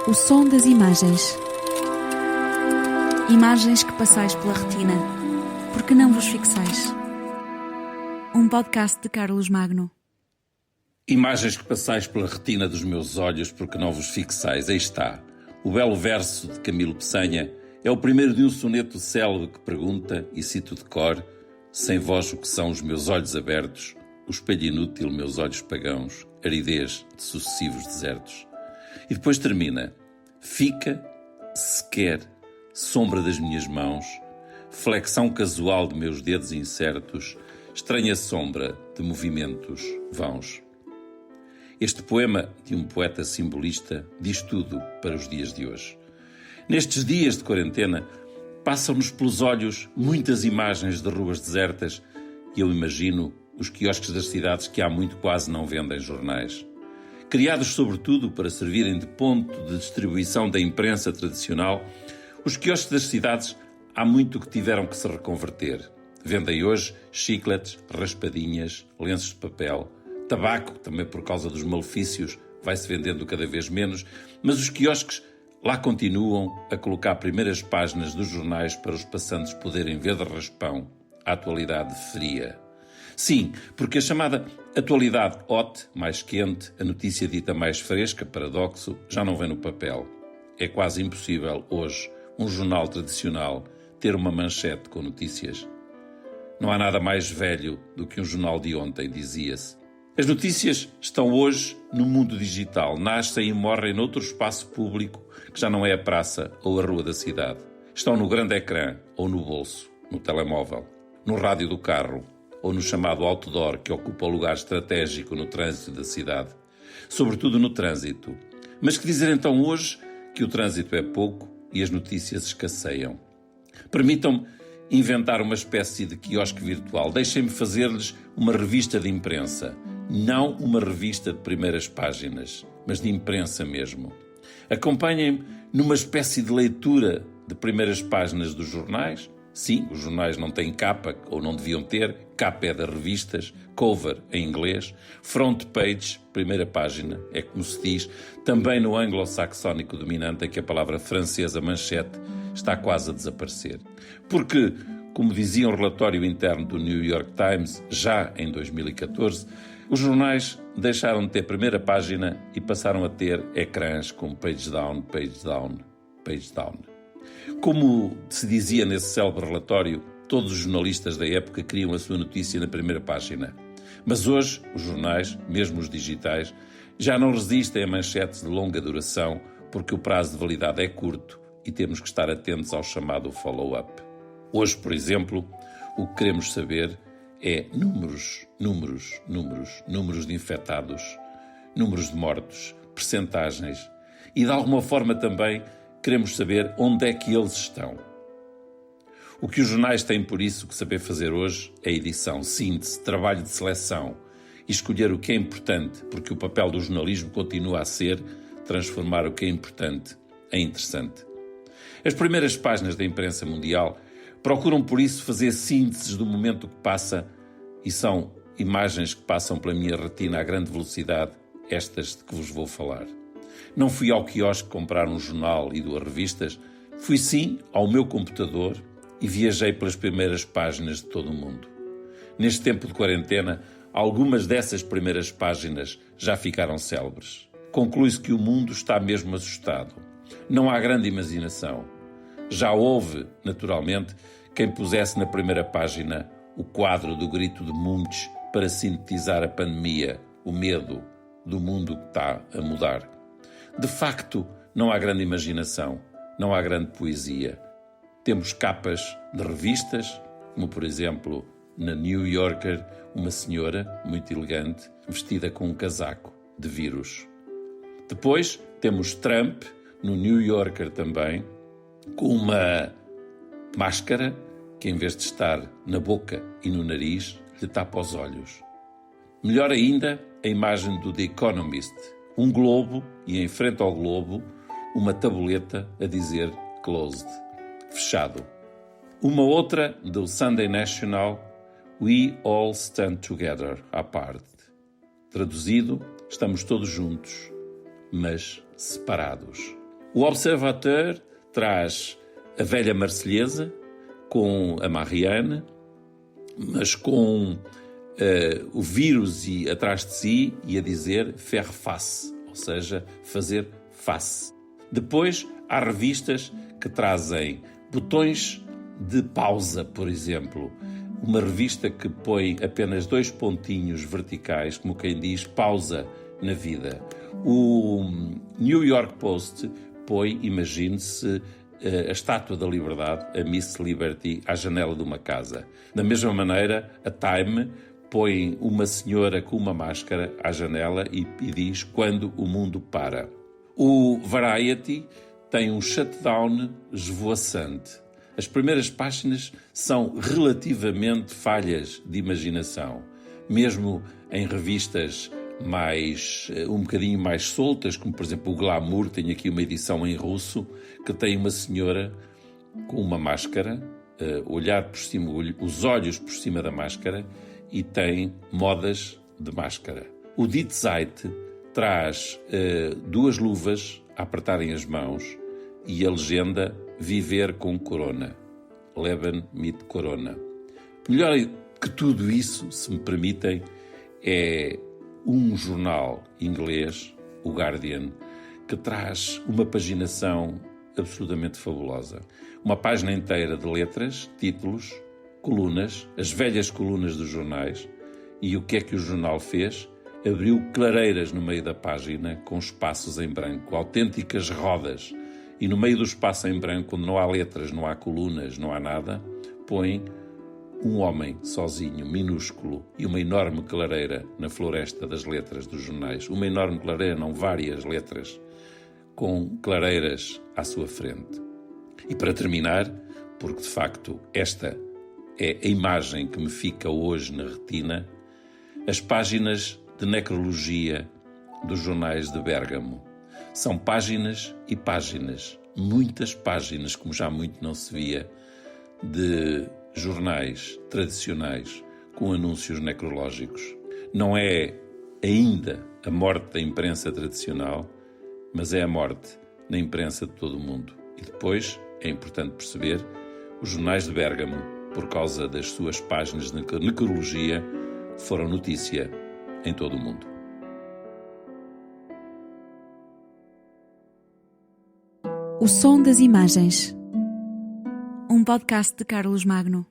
O som das imagens. Imagens que passais pela retina, porque não vos fixais. Um podcast de Carlos Magno. Imagens que passais pela retina dos meus olhos, porque não vos fixais. Aí está. O belo verso de Camilo Peçanha é o primeiro de um soneto célebre que pergunta, e cito de cor: sem vós o que são os meus olhos abertos, o espelho inútil, meus olhos pagãos, aridez de sucessivos desertos. E depois termina: fica, sequer, sombra das minhas mãos, flexão casual de meus dedos incertos, estranha sombra de movimentos vãos. Este poema de um poeta simbolista diz tudo para os dias de hoje. Nestes dias de quarentena, passam-nos pelos olhos muitas imagens de ruas desertas e eu imagino os quiosques das cidades que há muito quase não vendem jornais. Criados sobretudo para servirem de ponto de distribuição da imprensa tradicional, os quiosques das cidades há muito que tiveram que se reconverter. Vendem hoje chicletes, raspadinhas, lenços de papel, tabaco, também por causa dos malefícios, vai-se vendendo cada vez menos, mas os quiosques lá continuam a colocar primeiras páginas dos jornais para os passantes poderem ver de raspão a atualidade fria. Sim, porque a chamada atualidade hot, mais quente, a notícia dita mais fresca, paradoxo, já não vem no papel. É quase impossível hoje um jornal tradicional ter uma manchete com notícias. Não há nada mais velho do que um jornal de ontem, dizia-se. As notícias estão hoje no mundo digital, nascem e morrem noutro espaço público que já não é a praça ou a rua da cidade. Estão no grande ecrã ou no bolso, no telemóvel, no rádio do carro ou no chamado outdoor que ocupa um lugar estratégico no trânsito da cidade. Sobretudo no trânsito. Mas que dizer então hoje que o trânsito é pouco e as notícias escasseiam? Permitam-me inventar uma espécie de quiosque virtual. Deixem-me fazer-lhes uma revista de imprensa. Não uma revista de primeiras páginas, mas de imprensa mesmo. Acompanhem-me numa espécie de leitura de primeiras páginas dos jornais. Sim, os jornais não têm capa, ou não deviam ter. Capa é das revistas, cover em inglês, front page, primeira página, é como se diz, também no anglo-saxónico dominante, em que a palavra francesa manchete está quase a desaparecer. Porque, como dizia um relatório interno do New York Times, já em 2014, os jornais deixaram de ter primeira página e passaram a ter ecrãs com page down, page down, page down. Como se dizia nesse célebre relatório, todos os jornalistas da época queriam a sua notícia na primeira página. Mas hoje, os jornais, mesmo os digitais, já não resistem a manchetes de longa duração porque o prazo de validade é curto e temos que estar atentos ao chamado follow-up. Hoje, por exemplo, o que queremos saber é números de infectados, números de mortos, percentagens e, de alguma forma também, queremos saber onde é que eles estão. O que os jornais têm, por isso, que saber fazer hoje é edição, síntese, trabalho de seleção e escolher o que é importante, porque o papel do jornalismo continua a ser transformar o que é importante em interessante. As primeiras páginas da imprensa mundial procuram, por isso, fazer sínteses do momento que passa e são imagens que passam pela minha retina a grande velocidade, estas de que vos vou falar. Não fui ao quiosque comprar um jornal e duas revistas, fui sim ao meu computador e viajei pelas primeiras páginas de todo o mundo. Neste tempo de quarentena, algumas dessas primeiras páginas já ficaram célebres. Conclui-se que o mundo está mesmo assustado. Não há grande imaginação. Já houve, naturalmente, quem pusesse na primeira página o quadro do grito de Munch para sintetizar a pandemia, o medo do mundo que está a mudar. De facto, não há grande imaginação, não há grande poesia. Temos capas de revistas, como por exemplo, na New Yorker, uma senhora muito elegante, vestida com um casaco de vírus. Depois temos Trump, no New Yorker também, com uma máscara que, em vez de estar na boca e no nariz, lhe tapa os olhos. Melhor ainda, a imagem do The Economist, um globo e, em frente ao globo, uma tabuleta a dizer closed, fechado. Uma outra do Sunday National, We All Stand Together, apart. Traduzido, estamos todos juntos, mas separados. O Observateur traz a velha Marselhesa com a Marianne, mas com o vírus atrás de si e a dizer faire face, ou seja, fazer face. Depois há revistas que trazem botões de pausa, por exemplo. Uma revista que põe apenas 2 pontinhos verticais, como quem diz, pausa na vida. O New York Post põe, imagine-se, a Estátua da Liberdade, a Miss Liberty, à janela de uma casa. Da mesma maneira, a Time põe uma senhora com uma máscara à janela e diz quando o mundo para. O Variety tem um shutdown esvoaçante. As primeiras páginas são relativamente falhas de imaginação. Mesmo em revistas um bocadinho mais soltas, como por exemplo o Glamour, tem aqui uma edição em russo, que tem uma senhora com uma máscara, olhar por cima, os olhos por cima da máscara, e tem modas de máscara. O Die Zeit traz 2 luvas a apertarem as mãos e a legenda Viver com Corona. Leben mit Corona. Melhor que tudo isso, se me permitem, é um jornal inglês, o Guardian, que traz uma paginação absolutamente fabulosa. Uma página inteira de letras, títulos, colunas, as velhas colunas dos jornais. E o que é que o jornal fez? Abriu clareiras no meio da página com espaços em branco, autênticas rodas. E no meio do espaço em branco, onde não há letras, não há colunas, não há nada, põe um homem sozinho, minúsculo, e uma enorme clareira na floresta das letras dos jornais. Uma enorme clareira, não várias letras, com clareiras à sua frente. E para terminar, porque de facto esta é a imagem que me fica hoje na retina, as páginas de necrologia dos jornais de Bérgamo. São páginas e páginas, muitas páginas, como já muito não se via, de jornais tradicionais com anúncios necrológicos. Não é ainda a morte da imprensa tradicional, mas é a morte na imprensa de todo o mundo. E depois é importante perceber, os jornais de Bérgamo, por causa das suas páginas de necrologia, foram notícia em todo o mundo. O Som das Imagens. Um podcast de Carlos Magno.